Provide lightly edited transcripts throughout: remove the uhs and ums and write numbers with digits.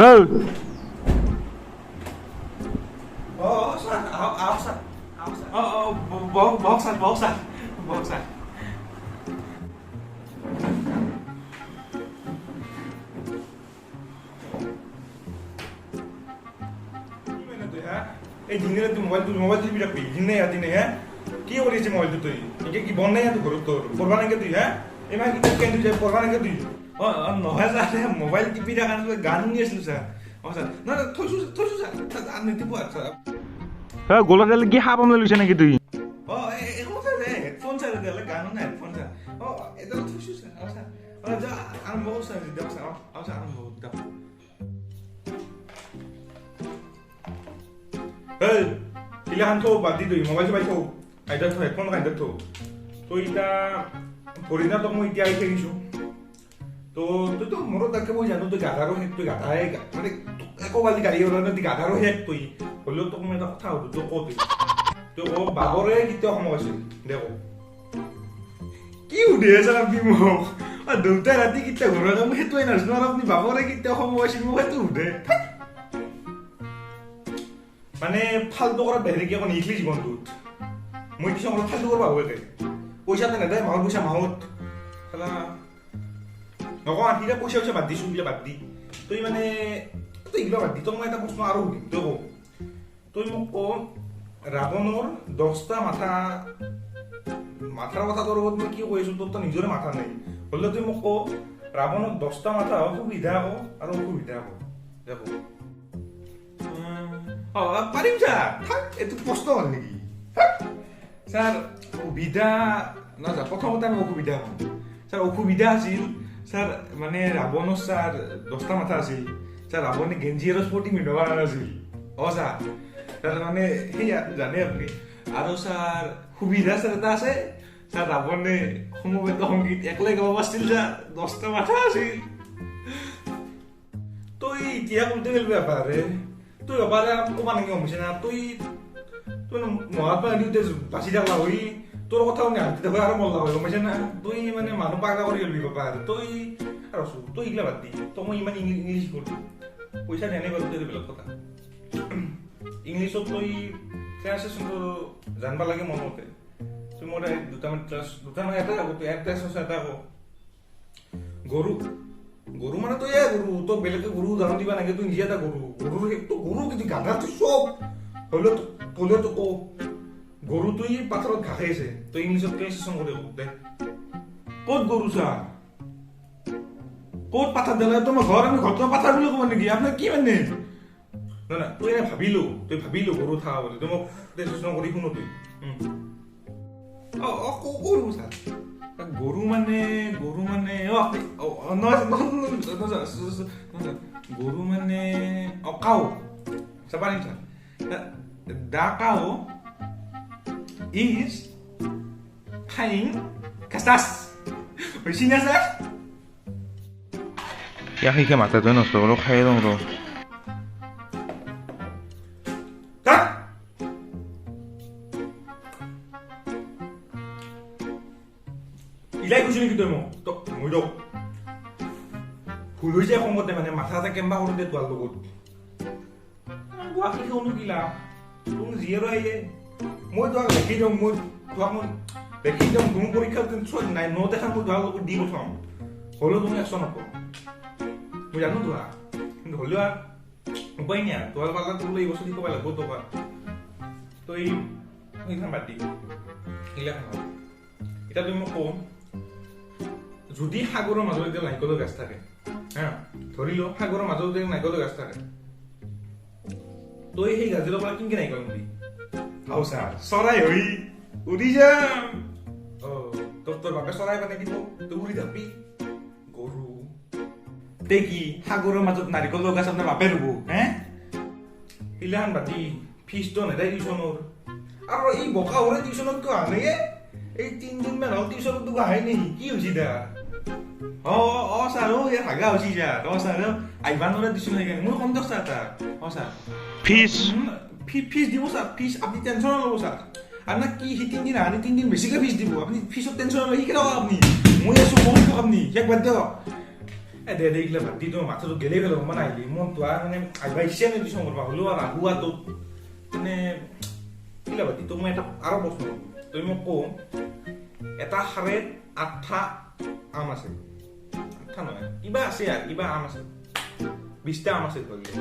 Hey! Sir আও sir বহক sir এই দিনে তুই মোবাইল টিভি রাখবি দিনে হ্যাঁ কি করেছে মোবাইলটো তুই একে কি বন নাই তুই ঘৰত তোর পড়বা নাকি তুই হ্যাঁ ইমান কি কেন তুই পড়বা নাকি তুই নহয় স্যার মোবাইল টিভি রাখার গান শুনি আছিলো স্যার স্যার না থৈছো স্যার আর নিতিব স্যার Hey, গলাত কি সাপ আমলে লৈছে নেকি তুই? এখন স্যার হেডফোন স্যার এতিয়ালে গান না হেডফোন স্যার এটা থৈছো স্যার স্যার যা আরম্ভ কৰো স্যাৰ দিয়ক স্যাৰ স্যাৰ আৰম্ভ কৰো দিয়ক এই কিলাখান থো বাদ দি তুই মোবাইল চবাই থো আইদা থো হেডফোন আইদা থো তো ইটা ভৰিনা তোক মই এতিয়া আহি থাকিছো তো তুই তো মোৰো তাকে মই জানো তুই গাধাৰো শেষ তুই গাধাই মানে একো বালি গাড়ী ওলালে তুই গাধাৰো শেষ তুই হ'লেও তোক মই এটা কথা সুধো তই ক বাবৰে কেতিয়া সময় আছিল দেখো কি সুধি আছে আপুনি মোক দেউতাই ৰাতি কেতিয়া ঘৰৰ কাম সেইটোৱে নাজানো আৰু আপুনি বাবৰে কেতিয়া সময় আছিল মোক সেইটো সুধে মানে ফাল্টু কৰাত বেলেগে অকণ নিখিলি জীৱনটোত মই কিছু অলপ ফাল্টু কৰিব পাৰোঁ পইচা নেদায় মাহৰ পইচা মাহত খেলা নকওঁ আনকি পইচা বাদ দিছোঁ বোলে বাদ দি তই মানে তই এইবিলাক বাদ দি তই মই এটা প্ৰশ্ন আৰু সুধিম তই কওঁ তই মোক ক ৰাৱণৰ 10টা মাথাৰ কথা তোৰ লগত মই কি কৈ আছোঁ তোৰ তো নিজৰে মাথা নাই হ'লেও তই মোক ক ৰাৱণৰ 10টা মাথা সুবিধা ক আৰু অসুবিধা ক দেখো পাৰিম ছাৰ থাক এইটো প্ৰশ্ন হ'ল নেকি ছাৰ সুবিধা নহয় প্ৰথমতে আমি অসুবিধা হ'ম ছাৰ অসুবিধা আছিল ছাৰ মানে ৰাৱণৰ ছাৰ 10টা মাথা আছিল ছাৰ ৰাৱণে গেঞ্জি আৰু স্পৰ্টিং পিন্ধিব পৰা নাছিল ছাৰ মানে সেয়া জানে আপুনি আৰু ছাৰ সুবিধা ছাৰ এটা আছে ছাৰ ৰাৱণে সমবেত সংগীত একলাই গাব পাৰিছিল ছাৰ 10টা মাথা আছিল তই এতিয়া কোনটো খেলিব এবাৰে তুই এবাৰে ক'বা নেকি গমছে না তুই মহাত্মা গান্ধীতে বাচি থাকলা হৈ তোৰ কথা শুনি হাতি থাকা আৰু মল্লা হৈ গমছে না তুই মানে মানুহ পাগলা কৰি গ'লবি বাবা আৰু তই আৰু তই এইগিলা বাদ দি তই মই ইমান ইংলিছ কৰিলো পইচা জানি বাৰু তই বেলেগ কথা ইংলিছত তই ট্ৰান্সলেশ্যনটো জানিব লাগে মোৰ মতে তই মোৰ দুটা মানে এটা আকৌ তই এটা আকৌ গৰু মানে তই গৰু তোক বেলেগে গৰু উদাহৰণ দিবা নাগে তুই নিজে এটা গৰু কিন্তু গাধা তুই চব হ'লেও তো গৰু তুই পাথৰত ঘাঁহ খাইছে তই ইংলিছত ট্ৰান্সলেশ্যন কৰি দে ক'ত গৰু চা ক'ত পাথাৰ দিলে তোমাৰ ঘৰ আমি ঘৰত পাথাৰ বুলি ক'ব নেকি আপোনাৰ কি মানে না তই এনে ভাবিলো গৰু থাকা বুলি তই মোক ট্ৰান্সলেশ্যন কৰি শুনো তুই গৰু চা গৰু মানে গৰু মানে কাউ চাবা নিছা দা কাউ is খাইং কাষ্টাছ হৈছি না স্যার ইয়াকে মাথাটো নষ্ট করো খাই লওঁ ৰ ইলাই কৈছো নেকি তই মোক মই দিয়ক ভুল হৈ যায় খঙতে মানে মাথা এটা কেম্বা কৰোঁতে তোৰ লগত গুৱাহাটী শুনো কি লাভ তোক যিয়ে আহিলে মই তোমাক দেখি দিওঁ মই মোৰ পৰীক্ষা নাই নোট এখন মই তোমাৰ লগত দি পঠাম হ'লেও তুমি একশ নকৰো মই জানো তোৰা কিন্তু হ'লেও আৰু উপায় নাই তোমাৰ পাল্লা তোলৈ এই বস্তু শিকাব লাগিব টকা তই এইখন বাদ দি এইগিলাখন এতিয়া তুমি মোক কওঁ যদি সাগৰৰ মাজত এতিয়া নাৰিকলৰ গাছ থাকে হা ধৰি ল সাগৰৰ মাজত নাৰিকলৰ গাছ থাকে তই সেই গাছৰ পৰা কিনকে নাৰিকল নিবি আও ছাৰ চৰাই হৈ উৰি যাম তোৰ বাপে চৰাই বানাই দিব তই উৰি যাবি গৰু তে কি সাগৰৰ মাজত নাৰিকলৰ গাছ আপোনাৰ বাপে ৰুব হে শিলাখন বাতি ফিজটো নেদাই টিউশ্যনৰ আৰু এই বোকা ওৰে টিউশ্যনত কিয় আনে এই 3 দিন মান হ'ল টিউশ্যনত তোক আহে নেকি কি হৈছে দা ছাৰ ইয়াৰ হাগা হৈছে ছাৰ ছাৰ আহিবা নোৱাৰে টিউশ্যন সেইকাৰণে মোৰ কম দছটা এটা ছাৰ ফিজ দিব ছাৰ ফিজ আপুনি টেনশ্যন নল'ব ছাৰ আপোনাক কি সি 3 দিন আনি 3 দিন বেছিকৈ ফিজ দিব আপুনি ফিজত টেনশ্যন নল'ব শিকি থাকক আপুনি মই আছোঁ মই শিকক আপুনি শেষ বাদ দিয়ক দে এইগিলা ভাতি তো মাথাটো গেলেই গেল মানে আহিলি মনটো মানে আহিবা ইচ্ছা নাই দিছোঁ মোৰ হ'লেও আৰু আগুৱাটো মানে এইগিলা ভাতি তো মই এটা আৰু প্ৰশ্ন তই মোক কওঁ এটা হাড়েত 8টা আম আছে 8টা নহয় কিবা আছে আৰু কিবা আম আছে 20টা আম আছে ধৰিলে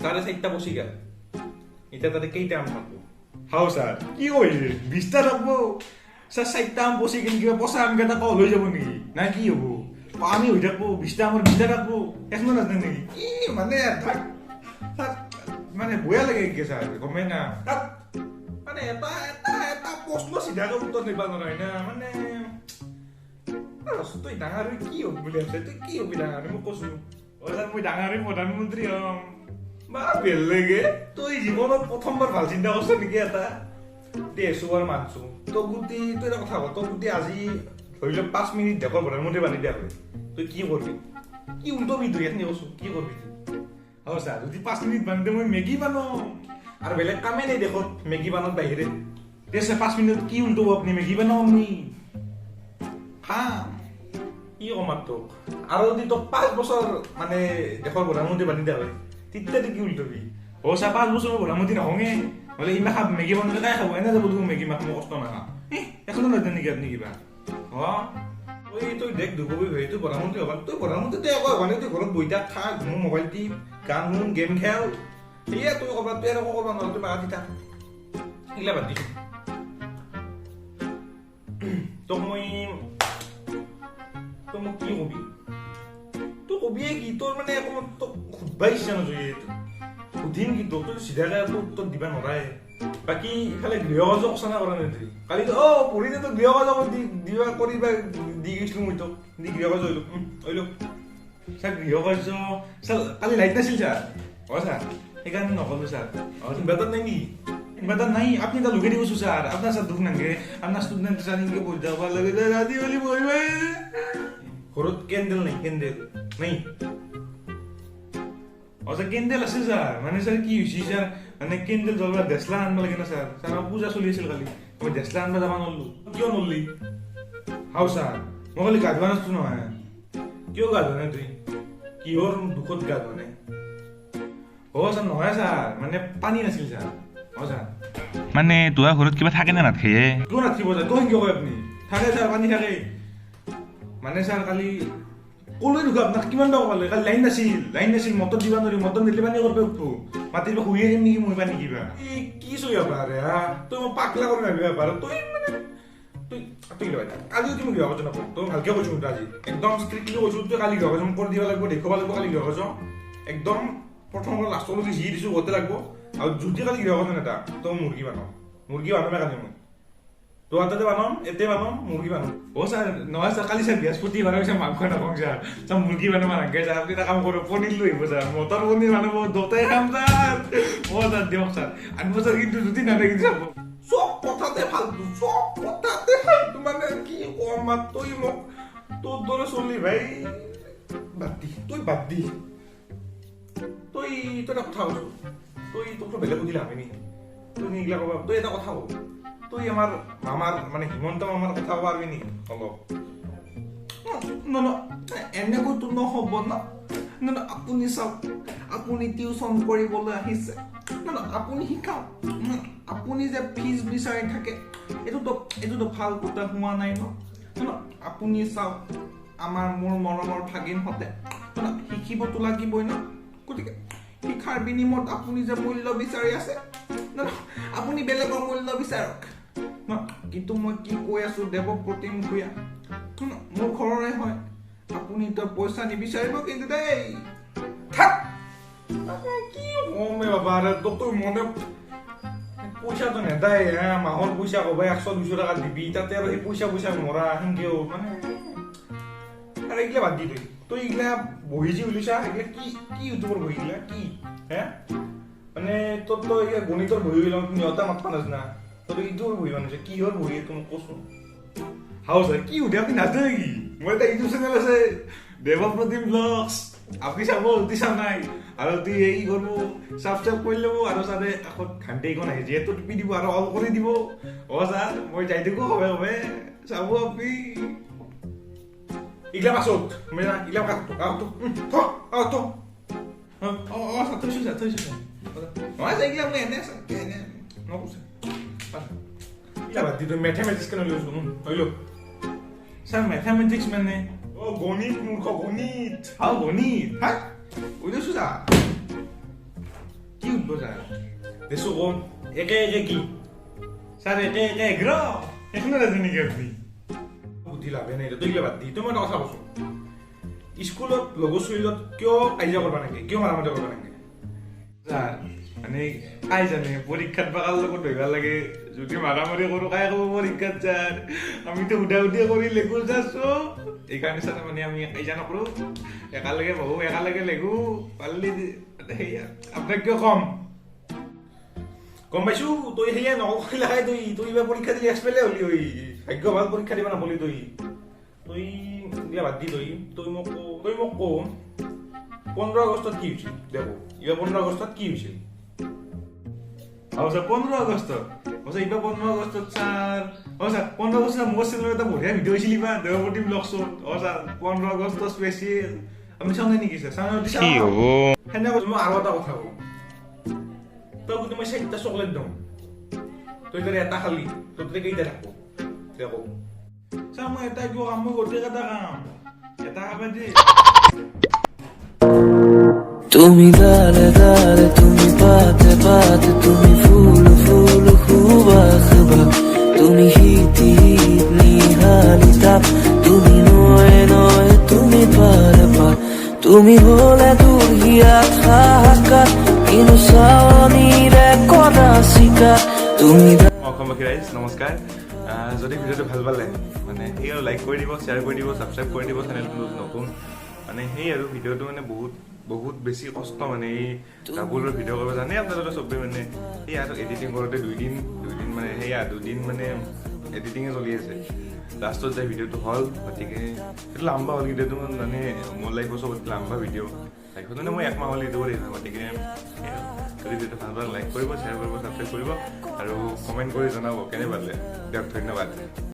তাৰে 4টা পচি গেল এতিয়া তাতে কেইটা আম থাকব হাও স্যার কি কইছে 20টা থাকবো স্যার 4টা আম পচি কিনে কিবা পচা আম কেইটা কল হৈ যাব নেকি না কি হব পানি হৈ থাকবো 20টা আমৰ 20টা থাকবো এখনো নাজানে নেকি কি মানে থাক মানে বয়া লাগে কি স্যার গমে না মানে এটা প্ৰশ্ন চিধাকৈ উত্তৰ দিব নোৱাৰে না মানে তই ডাঙৰ হৈ কি হ'ব বুলি আছে তই কি হবি ডাঙৰ মই কৈছো মই ডাঙৰ হৈ প্ৰধানমন্ত্ৰী হ'ম বা বেলেগে তই জীৱনত প্ৰথমবাৰ ভাল চিন্তা কৰিছ নেকি এটা দেছো আৰু মানছো তই গুটি তই এটা কথা তই গুটি আজি ধৰি লওক 5 মিনিট দেশৰ প্ৰধানমন্ত্ৰী বানি দিয়া হয় তই কি কৰবি কি উল্টবি তই এখনি কৈছো কি কৰবি হ'ব ছাৰ যদি 5 মিনিট বান্ধে মই মেগী বানাম আৰু বেলেগ কামেই নাই দেখত মেগী বানাত বাহিৰে দেশে 5 মিনিট কি উল্টব আপুনি মেগী বানাম আমি খাম কি কমাৰ তোক আৰু যদি তোক 5 বছৰ মানে দেশৰ প্ৰধানমন্ত্ৰী বানি দিয়া হয় তেতিয়া কি উল্টবি অ চা 5 বছৰ প্ৰধানমন্ত্ৰী নহঙে হলে ইমান খাব মেগী বনালে কাই খাব এনে যাব তুমি মেগী মাখ কষ্ট নাখা এখনো নাজানে নেকি আপুনি কিবা ওই তুই দেখ দুববি ভাই তুই প্ৰধানমন্ত্ৰী হ'ব তুই প্ৰধানমন্ত্ৰী তই আকৌ মানে তুই ঘৰত বহি থাক খা ঘুম মোবাইল টিপ গান শুন গেম খেল সেয়া তুই ক'বা তুই আৰু ক'বা নহ'লে তুই বাগা থাক এইগিলা বাদ দিছোঁ তোক মোক কি কবি তই কবিয়ে কি তোৰ মানে অকণমান তোক সুধবা ইচ্ছা নাযায় সুধিম কি তোক তই চিধাকে তোক দিবা নোৱাৰে বাকী ইফালে গৃহ কাৰ্য কচনা কৰা নাই তুই কালি পঢ়ি দে তোক গৃহ কাৰ্য দিবা কৰিবা দি গৈছিলো মই তোক দি গৃহ কাৰ্য হৈলো ছাৰ গৃহ কাৰ্য ছাৰ কালি লাইট নাছিল ছাৰ ছাৰ সেইকাৰণে নকলো ছাৰ ইনভাৰ্টাৰ নাই নেকি ইনভাৰ্টাৰ নাই আপুনি এটা লগাই দিবছো ছাৰ আপোনাৰ ছাৰ দুখ নাগে আপোনাৰ ষ্টুডেণ্ট ছাৰ এনেকৈ পঢ়ি যাব লাগে ৰাতি বুলি পঢ়িবা ঘৰত কেণ্ডেল নাই আচ্ছা কেণ্ডেল আছে ছাৰ মানে ছাৰ কি হৈছে ছাৰ মানে কেণ্ডেল জ্বলবা দেচলা আনব লাগে না ছাৰ ছাৰ পূজা চলি আছিল কালি মই দেচলা আনবা যাব নললো কিয় নললি হাও ছাৰ মই কালি গা ধোৱা নাছিলো নহয় কিয় গা ধোৱা নাই তুই কিহৰ দুখত গা ধোৱা নাই ছাৰ নহয় ছাৰ মানে পানী নাছিল ছাৰ ছাৰ মানে তোমাৰ ঘৰত কিবা থাকে নে নাথাকে কিয় নাথাকিব ছাৰ তই কিয় কয় আপুনি থাকে ছাৰ পানী থাকে মানে ছাৰ কালি কলৈ নুখা আপোনাক কিমান টকা পালে কালি লাইন নাছিল মটৰ দিবা নোৱাৰি মটৰ নিদিলে পানী কৰিব উঠবো মাতিব শুই আহিম নেকি মই পানী কিবা কি চলি পাৰে তই মই পাগলা কৰি ভাবিবা পাৰ তই মানে তই কালি তুমি গৃহ কাৰ্য নকৰ তই ভালকে কৈছো কিন্তু আজি একদম ষ্ট্ৰিক্টলি কৈছো তই কালি গৃহ কাৰ্য কৰি দিব লাগিব দেখুৱাব লাগিব কালি গৃহ কাৰ্য একদম প্ৰথমৰ লাষ্টলৈকে যি দিছো গোটেই লাগিব আৰু যদি কালি গৃহ কাৰ্য নেতা তই মুৰ্গী বানামে কালি মই তো তাতে বানাম এতে বানাম মুৰ্গী বানাম ছাৰ নহয় ছাৰ কালি ছাৰ বৃহস্পতিবাৰ হৈছে মাংস নাপাওঁ ছাৰ মুৰ্গী বানাম নাগে ছাৰ আপুনি এটা কাম কৰোঁ পনীৰ লৈ আহিব ছাৰ মটৰ পনীৰ বানাব দুটাই খাম ছাৰ ছাৰ দিয়ক ছাৰ আনিব ছাৰ কিন্তু যদি নাথাকি চাব চব কথাতে ফাল্টু মানে কি কম তই মোক তোৰ দৰে চলি ভাই বাদ দি তই এটা কথা কৈছো তই তোকতো বেলেগ সুধিলে আমি নেকি তই এইগিলা ক'বা তই এটা কথা কওঁ তুই আমাৰ মামাৰ মানে হিমন্ত মামাৰ কথা পাৰবি নেকি অলপ এনেকৈতো নহ'ব ন আপুনি চাওক আপুনি টিউচন কৰিবলৈ আহিছে আপুনি শিকাওক আপুনি যে ফিজ বিচাৰি থাকে এইটোতো ভাল কথা হোৱা নাই ন আপুনি চাওক মোৰ মৰমৰ ভাগিনহঁতে শিকিবতো লাগিবই ন গতিকে শিক্ষাৰ বিনিময়ত আপুনি যে মূল্য বিচাৰি আছে আপুনি বেলেগৰ মূল্য বিচাৰক কিন্তু মই কি কৈ আছো দেৱপ্ৰতিম ভূঞা মোৰ ঘৰৰে হয় আপুনি তো পইচা নিবিচাৰিব কিন্তু দেই কি কমে বাবা তোৰ মনে পইচাটো নেদাই মাহৰ পইচা ক'বা 100-200 টকা দিবি তাতে আৰু সেই পইচা মৰা সেনেকেও মানে আৰু এইগিলা বাদ দি তই এইগিলা বহি যি উলিছা সেইগিলা কি ইউটিউবৰ বহিগিলা কি মানে তোৰ তই গণিতৰ বহি লওঁ নিয়তা মাতবা নাজনা তই ইটোৰ বহি মানুহ কিহৰ বহি এইটো মোক কচোন হাও ছাৰ কি সুধে আপুনি নাজানে নেকি মই এটা ইউটিউব চেনেল আছে দেৱপ্ৰতিম ব্লগছ আপুনি চাব অতি চাম নাই আৰু অতি এই কৰিব ছাবস্ক্ৰাইব কৰি ল'ব আৰু ছাৰে কাষত ঘণ্টি এইখন আহি যিহেতু টিপি দিব আৰু অল কৰি দিব ছাৰ মই যাই থাকোঁ হবে চাব আপুনি Igla pasot. Mira, igla pasot. Auto. Auto. Thoi. Mas é igla mulher nessa. Não sei. Igla badi to mathematics কেন লিখছ হইলো স্যার mathematics মানে ও গণিত মূর্খ গণিত হাও গণিত হ্যাঁ ওইটা সুজা কি উঠবো স্যার দেশো কোন একে কি স্যার একে এগ্রো এখনো রাজনী কি আপনি বুদ্ধি লাভে নাই তো ইগলা বাদ দি তুমি একটা কথা বলছো স্কুলত লগো সুইলত কিয় কাজিয়া করবা নাকি কিয় মারামারি করবা নাকি স্যার মানে কাই জানে পরীক্ষাত বাকাল লগত ধৰিবা লাগে যদি মাৰামাৰি কৰো কাই কব পৰীক্ষাত স্যাৰ আমি তো উডা কৰি লেখো যাছো এইকাৰণে স্যাৰ মানে আমি কাজিয়া নকৰো একালগে বহু একালগে লেখো পাৰলি হেয়া আপোনাক কিয় কম গম পাইছো তই হেয়া নকৰিলা খাই তই ইবা পৰীক্ষা দিলি এক্সপেলে হলি হৈ ভাগ্য ভাল পৰীক্ষা দিবা নকলি তই দিয়া বাদ দি তই মোক ক 15 আগষ্টত কি হৈছিল দেখো ইবা 15 আগষ্টত কি হৈছিল আচ্ছা 15 আগষ্ট আচ্ছা ইবা 15 আগষ্টত স্যার আচ্ছা 15 আগষ্ট মোৰ চেনেলত এটা বঢ়িয়া ভিডিও হৈছিল ইবা দেৱপতি ব্লগছত আচ্ছা 15 আগষ্ট স্পেচিয়েল আমি চাওঁ নেকি স্যাৰ চাওঁ কি হ'ব হেনে মই আৰু এটা কথা কওঁ তই কিন্তু মই 6টা চকলেট দিম তই যদি এটা খালি তোতে কেইটা থাকব দেখো স্যার মই এটা কিয় কাম মই গোটেই এটা কাম এটা খাবে দি তুমি দালে দালে তুমি পাতে পাতে তুমি ফুল ফুল খুবা খুবা তুমি হিতি হিত নিহালি তাপ তুমি নয় নয় তুমি পার পার তুমি হলে দুর্গিয়াত হাহাকার কিনো চাৱনিৰে কৰা চিকাৰ তুমি অসমবাসী ৰাইজ নমস্কাৰ যদি ভিডিঅ'টো ভাল পালে মানে সেই আৰু লাইক কৰি দিব শ্বেয়াৰ কৰি দিব ছাবস্ক্ৰাইব কৰি দিব চেনেলটো নতুন মানে সেই আৰু ভিডিঅ'টো মানে বহুত বেছি কষ্ট মানে এই ডাবুলৰ ভিডিঅ' কৰিব জানে আপোনালোকে চবেই মানে সেই আৰু এডিটিং কৰোঁতে দুদিন মানে সেয়া দুদিন মানে এডিটিঙে চলি আছে লাষ্টত যায় ভিডিঅ'টো হ'ল গতিকে সেইটো লাম্বা হ'ল ভিডিঅ'টো মানে মোৰ লাইফৰ চবতকৈ লাম্বা ভিডিঅ' লাইফত মানে মই একমাহ হ'ল এইটো কৰি গতিকে যদি ভিডিঅ'টো ভাল পালে লাইক কৰিব শ্বেয়াৰ কৰিব ছাবস্ক্ৰাইব কৰিব আৰু কমেণ্ট কৰি জনাব কেনে পালে দিয়ক ধন্যবাদ